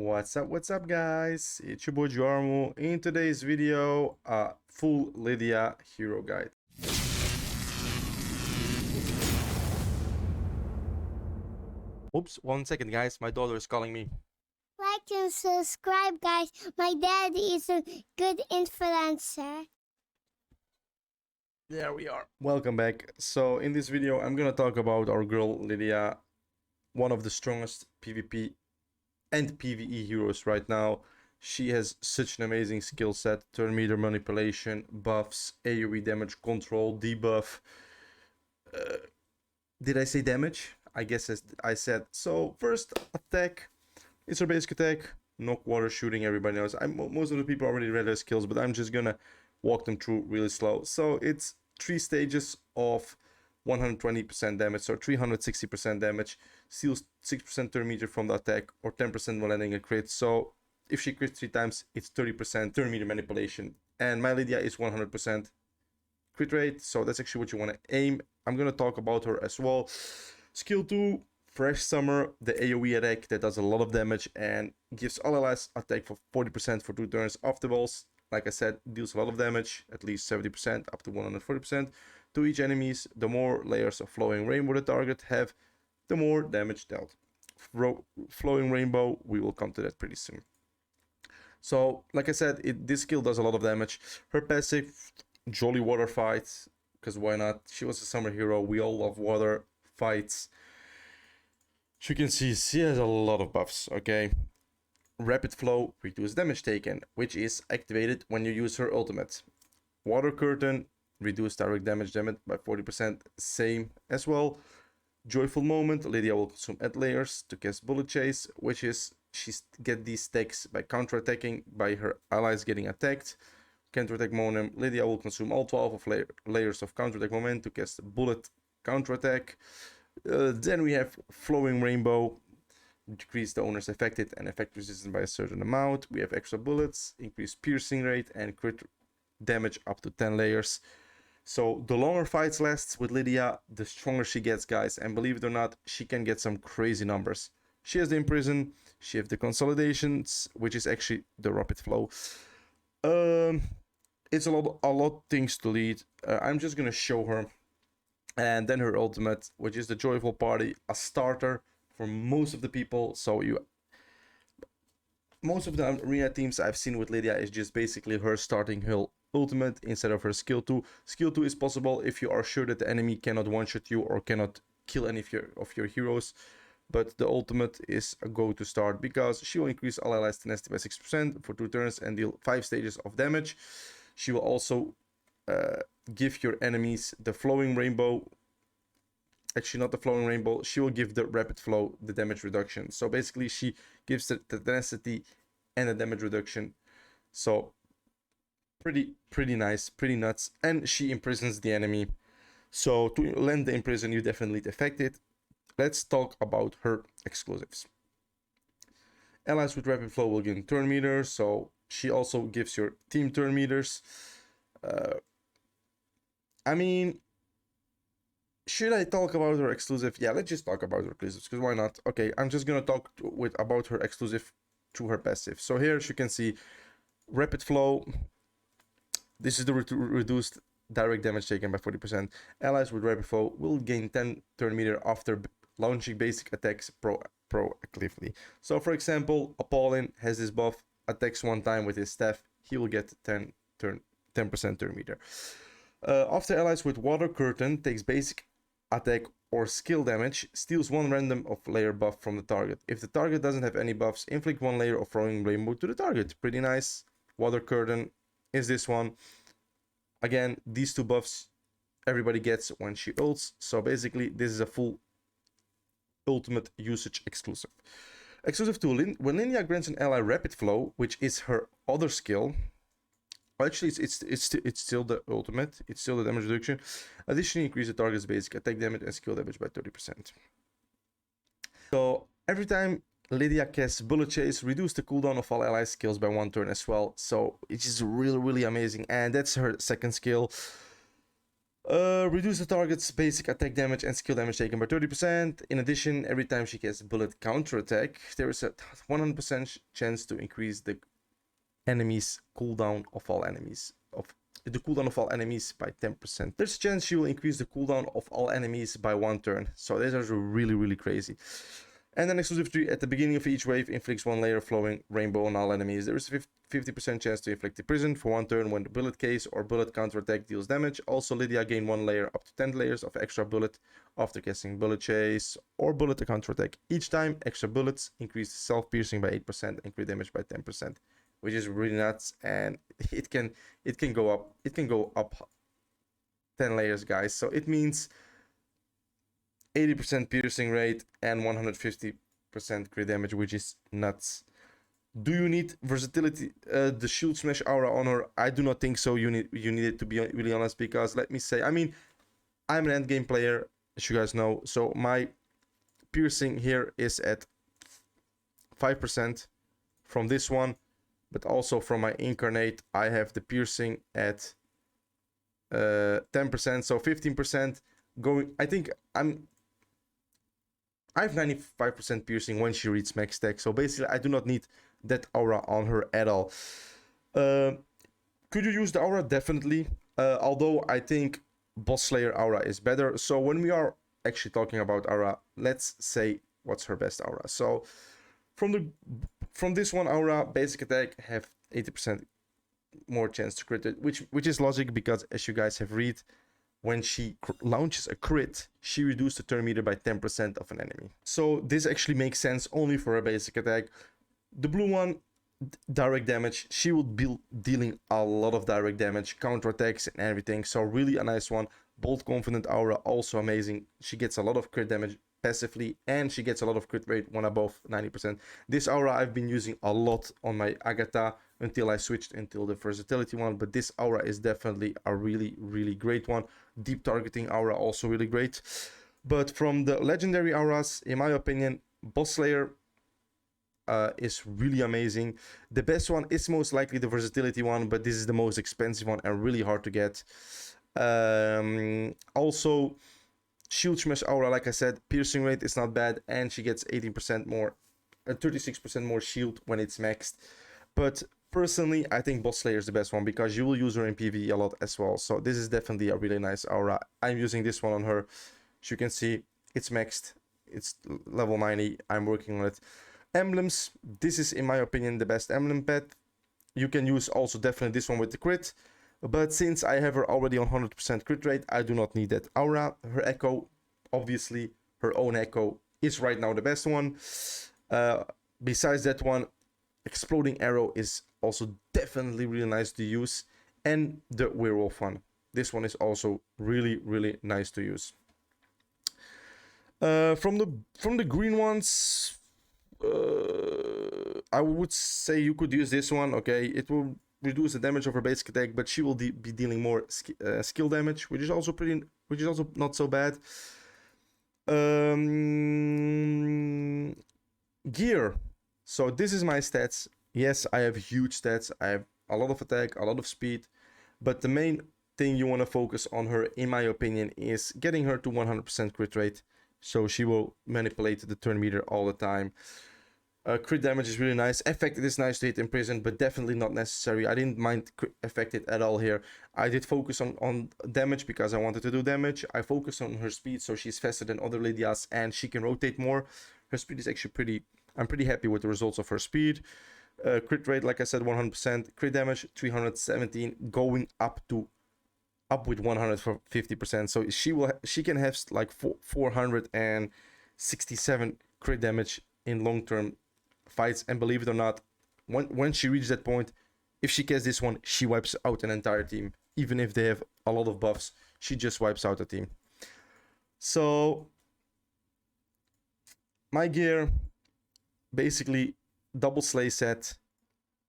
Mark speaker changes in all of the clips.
Speaker 1: What's up guys? It's your boy Juarmu. In today's video, a full Lydia hero guide. Oops, 1 second guys, my daughter is calling me.
Speaker 2: Like and subscribe, guys. My dad is a good influencer.
Speaker 1: There we are. Welcome back. So in this video, I'm gonna talk about our girl Lydia, one of the strongest PvP and PvE heroes right now. She has such an amazing skill set: turn meter manipulation, buffs, AoE damage control, debuff. Did I say damage? I guess I said. So first attack, it's her basic attack. Knock, water, shooting, everybody knows. Most of the people already read her skills, but I'm just gonna walk them through really slow. So it's 3 stages of 120% damage, so 360% damage, steals 6% turn meter from the attack, or 10% when landing a crit. So if she crits 3 times, it's 30% turn meter manipulation. And my Lydia is 100% crit rate, so that's actually what you want to aim. I'm gonna talk about her as well. Skill 2, Fresh Summer, the AoE attack that does a lot of damage and gives all allies attack for 40% for 2 turns off the walls. Like I said, deals a lot of damage, at least 70% up to 140% to each enemies. The more layers of Flowing Rainbow the target have, the more damage dealt. Flowing Rainbow, we will come to that pretty soon. So, like I said, this skill does a lot of damage. Her passive, Jolly Water Fight, because why not? She was a summer hero, we all love water fights. You can see she has a lot of buffs, okay? Rapid Flow, reduce damage taken, which is activated when you use her ultimate. Water Curtain, reduce direct damage by 40%, same as well. Joyful Moment, Lydia will consume add layers to cast Bullet Chase, which is she get these stacks by counterattacking by her allies getting attacked. Counterattack Momentum, Lydia will consume all 12 of layers of counterattack momentum to cast Bullet counterattack. Then we have Flowing Rainbow, decrease the owner's affected and effect resistance by a certain amount. We have extra bullets, increase piercing rate, and crit damage up to 10 layers. So the longer fights lasts with Lydia, the stronger she gets, guys. And believe it or not, she can get some crazy numbers. She has the Imprison, she has the Consolidations, which is actually the Rapid Flow. It's a lot things to lead. I'm just gonna show her. And then her ultimate, which is the Joyful Party, a starter for most of the people. So most of the arena teams I've seen with Lydia is just basically her starting her ultimate instead of her skill 2. Skill 2 is possible if you are sure that the enemy cannot one-shot you or cannot kill any of your heroes. But the ultimate is a go to start because she will increase all allies tenacity by 6% for 2 turns and deal 5 stages of damage. She will also give your enemies the Flowing Rainbow. Actually, not the Flowing Rainbow. She will give the Rapid Flow the damage reduction. So basically, she gives the tenacity and the damage reduction. So pretty nice, pretty nuts. And she imprisons the enemy. So to land the imprison, you definitely affect it. Let's talk about her exclusives. Allies with Rapid Flow will gain turn meters. So she also gives your team turn meters. I mean, should I talk about her exclusive? Yeah, let's just talk about her exclusives, because why not? Okay, I'm just gonna talk about her exclusive to her passive. So here, as you can see, Rapid Flow. This is the reduced direct damage taken by 40%. Allies with Rapid Flow will gain 10 turn meter after launching basic attacks proactively. So for example, Apollon has this buff, attacks 1 time with his staff, he will get 10% turn meter. After allies with Water Curtain takes basic attack or skill damage, steals 1 random of layer buff from the target. If the target doesn't have any buffs, inflict 1 layer of Flowing Rainbow to the target. Pretty nice. Water Curtain is this one. Again, these 2 buffs everybody gets when she ults. So basically, this is a full ultimate usage exclusive. Exclusive to when Lydia grants an ally Rapid Flow, which is her other skill. Actually, it's still the ultimate. It's still the damage reduction. Additionally, increase the target's basic attack damage and skill damage by 30%. So every time Lydia casts Bullet Chase, reduce the cooldown of all ally skills by 1 turn as well. So it's just really amazing. And that's her second skill. Reduce the target's basic attack damage and skill damage taken by 30%. In addition, every time she gets bullet counterattack, there is a 100% chance to increase the enemies cooldown of all enemies by 10%. There's a chance she will increase the cooldown of all enemies by 1 turn. So these are really crazy. And then exclusive 3 at the beginning of each wave inflicts 1 layer flowing rainbow on all enemies. There is a 50% chance to inflict a prison for 1 turn when the bullet case or bullet counterattack deals damage. Also, Lydia gain 1 layer up to 10 layers of extra bullet after casting bullet chase or bullet counterattack. Each time, extra bullets increase self-piercing by 8% and crit damage by 10%, which is really nuts. And it can go up 10 layers, guys. So it means 80% piercing rate and 150% crit damage, which is nuts. Do you need versatility, the shield smash aura on her? I do not think so. You need it, to be really honest, because let me say, I mean, I'm an endgame player, as you guys know, so my piercing here is at 5% from this one, but also from my incarnate I have the piercing at 10%, so 15% going. I think I have 95% piercing when she reads max stack, so basically I do not need that aura on her at all. Could you use the aura? Definitely, although I think Boss Slayer aura is better. So when we are actually talking about aura, let's say what's her best aura. So from this one aura, basic attack have 80% more chance to crit it, which is logic because, as you guys have read, when she launches a crit, she reduces the turn meter by 10% of an enemy. So this actually makes sense only for a basic attack. The blue one, direct damage. She will be dealing a lot of direct damage, counterattacks and everything. So really a nice one. Bold Confident aura, also amazing. She gets a lot of crit damage passively and she gets a lot of crit rate when above 90%. This aura I've been using a lot on my Agatha until I switched into the versatility one, but this aura is definitely a really great one. Deep targeting aura, also really great. But from the legendary auras, in my opinion, Boss Slayer is really amazing. The best one is most likely the versatility one, but this is the most expensive one and really hard to get. Also, Shield Smash aura, like I said, piercing rate is not bad, and she gets 18% more, 36% more shield when it's maxed. But personally, I think Boss Slayer is the best one because you will use her in PvE a lot as well. So this is definitely a really nice aura. I'm using this one on her. As you can see, it's maxed. It's level 90. I'm working on it. Emblems. This is, in my opinion, the best emblem pet. You can use also definitely this one with the crit. But since I have her already on 100% crit rate, I do not need that aura. Her echo, obviously, her own echo is right now the best one. Besides that one, Exploding Arrow is also definitely really nice to use. And the Werewolf one. This one is also really nice to use. From the green ones, I would say you could use this one. Okay, it will reduce the damage of her basic attack, but she will be dealing more skill damage, which is also not so bad. Gear. So this is my stats. Yes, I have huge stats. I have a lot of attack, a lot of speed, but the main thing you want to focus on her, in my opinion, is getting her to 100% crit rate, so she will manipulate the turn meter all the time. Crit damage is really nice. Affected is nice to hit in prison, but definitely not necessary. I didn't mind affected at all here. I did focus on damage because I wanted to do damage. I focused on her speed, so she's faster than other Lydias and she can rotate more. Her speed is actually I'm pretty happy with the results of her speed. Crit rate, like I said, 100%. Crit damage, 317, going up with 150%. So she can have like 467 crit damage in long-term fights, and believe it or not, when she reaches that point, if she casts this one, she wipes out an entire team. Even if they have a lot of buffs, she just wipes out a team. So my gear, basically double slay set.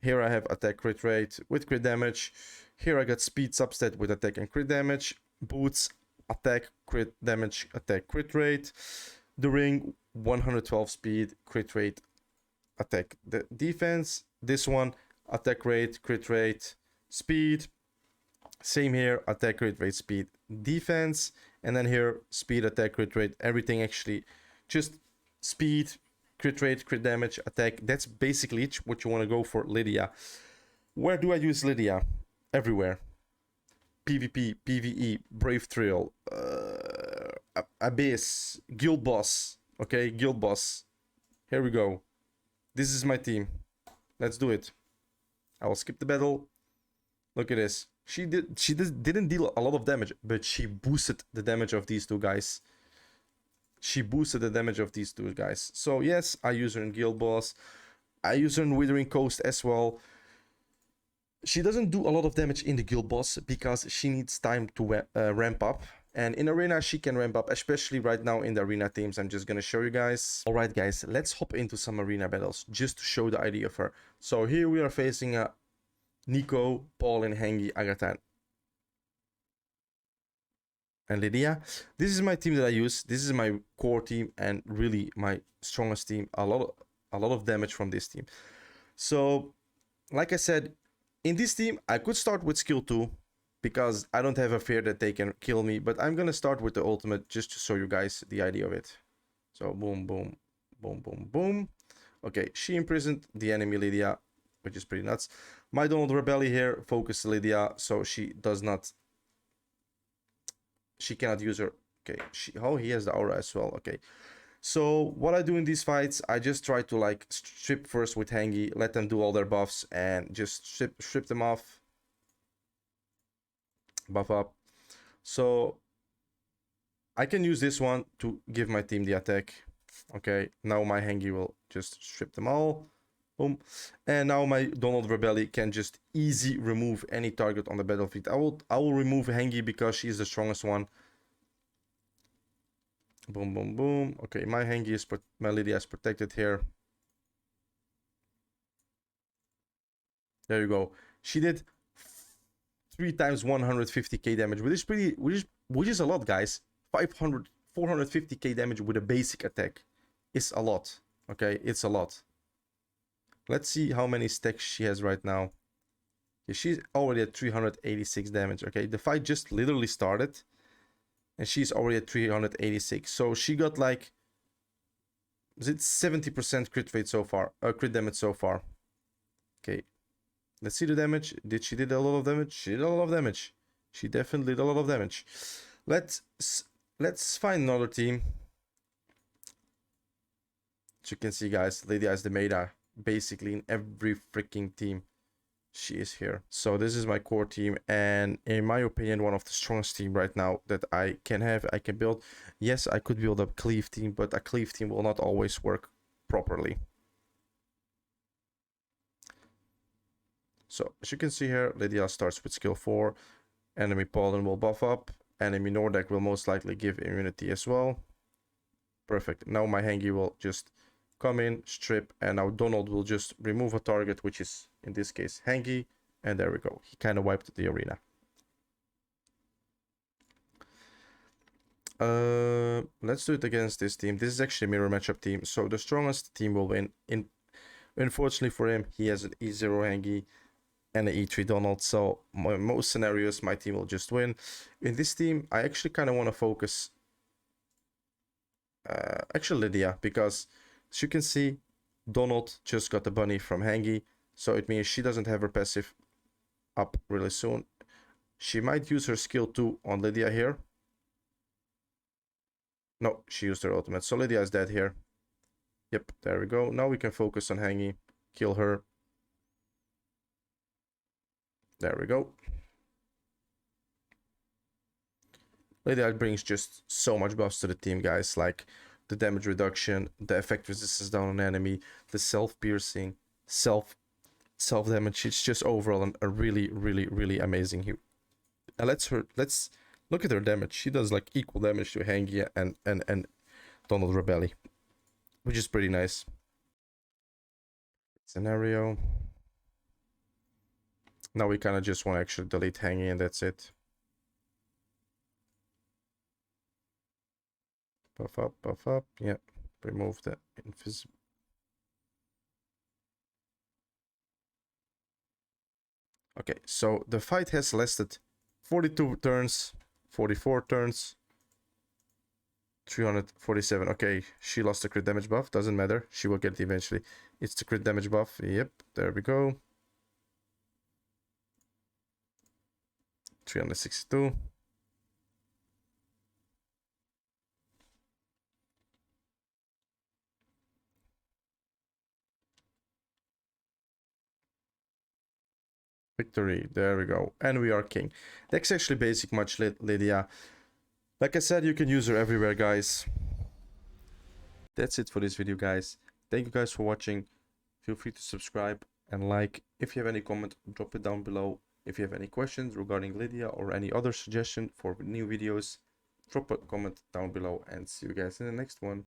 Speaker 1: Here I have attack crit rate with crit damage. Here I got speed substat with attack and crit damage. Boots, attack, crit damage, attack, crit rate. The ring, 112 speed, crit rate, attack, the defense. This one, attack rate, crit rate, speed. Same here, attack, crit rate, speed, defense, and then here speed, attack, crit rate, everything actually just speed, crit rate, crit damage, attack. That's basically what you want to go for. Lydia. Where do I use Lydia? Everywhere. PvP, PvE, Brave Thrill, Abyss, Guild Boss. Okay, Guild Boss. Here we go. This is my team. Let's do it. I will skip the battle. Look at this. Didn't deal a lot of damage, but she boosted the damage of these two guys. She boosted the damage of these two guys. So yes, I use her in Guild Boss. I use her in Withering Coast as well. She doesn't do a lot of damage in the Guild Boss because she needs time to ramp up. And in Arena, she can ramp up, especially right now in the Arena teams. I'm just going to show you guys. Alright guys, let's hop into some Arena battles just to show the idea of her. So here we are facing Nico, Paul, and Hengi, Agatha, and Lydia. This is my team that I use. This is my core team and really my strongest team. A lot of damage from this team. So, like I said, in this team, I could start with skill 2 because I don't have a fear that they can kill me. But I'm gonna start with the ultimate just to show you guys the idea of it. So boom, boom, boom, boom, boom. Okay, she imprisoned the enemy Lydia, which is pretty nuts. My Donald Rebelli here focused Lydia, so she does not. She cannot use her. Okay, he has the aura as well. Okay, so what I do in these fights, I just try to like strip first with Hengi, let them do all their buffs, and just strip them off. Buff up. So I can use this one to give my team the attack. Okay, now my Hengi will just strip them all. Boom. And now my Donald Rebelli can just easy remove any target on the battlefield. I will remove Hengi because she's the strongest one. Boom, boom, boom. Okay, my Hengi is my Lydia is protected here. There you go. She did 3 times 150k damage, which is a lot, guys. 450k damage with a basic attack is a lot. Okay, it's a lot. Let's see how many stacks she has right now. Yeah, she's already at 386 damage. Okay, the fight just literally started and she's already at 386. So she got like, is it 70% crit rate so far? Crit damage so far. Okay, let's see the damage. She did a lot of damage? She did a lot of damage. She definitely did a lot of damage. Let's find another team. As you can see, guys, Lydia is the meta basically in every freaking team. She is here. So this is my core team, and in my opinion, one of the strongest team right now that I can build. Yes, I could build a cleave team, but a cleave team will not always work properly. So as you can see here, Lydia starts with skill 4. Enemy Pollen will buff up. Enemy Nordak will most likely give immunity as well. Perfect. Now my Hengi will just come in, strip, and now Donald will just remove a target, which is in this case Hengi, and there we go. He kind of wiped the arena. Let's do it against this team. This is actually a mirror matchup team, so the strongest team will win. Unfortunately for him, he has an E0 Hengi and an E3 Donald, so most scenarios my team will just win. In this team, I actually kind of want to focus actually Lydia, because as you can see, Donald just got the bunny from Hengi, so it means she doesn't have her passive up really soon. She might use her skill 2 on Lydia here. No, she used her ultimate, so Lydia is dead here. Yep, there we go. Now we can focus on Hengi, kill her. There we go. Lydia brings just so much buffs to the team, guys, like the damage reduction, the effect resistance down on enemy, the self-piercing, self-damage. It's just overall a really amazing hero. And let's look at her damage. She does like equal damage to Hengi and Donald Rebelli, which is pretty nice. Scenario. Now we kind of just want to actually delete Hengi and that's it. Buff up, yeah. Remove the invisible. Okay, so the fight has lasted 42 turns. 44 turns. 347. Okay, she lost the crit damage buff. Doesn't matter. She will get it eventually. It's the crit damage buff. Yep, there we go. 362. Victory. There we go. And we are king. That's actually basic much, Lydia. Like I said, you can use her everywhere, guys. That's it for this video, guys. Thank you guys for watching. Feel free to subscribe and like. If you have any comment, drop it down below. If you have any questions regarding Lydia or any other suggestion for new videos, drop a comment down below and see you guys in the next one.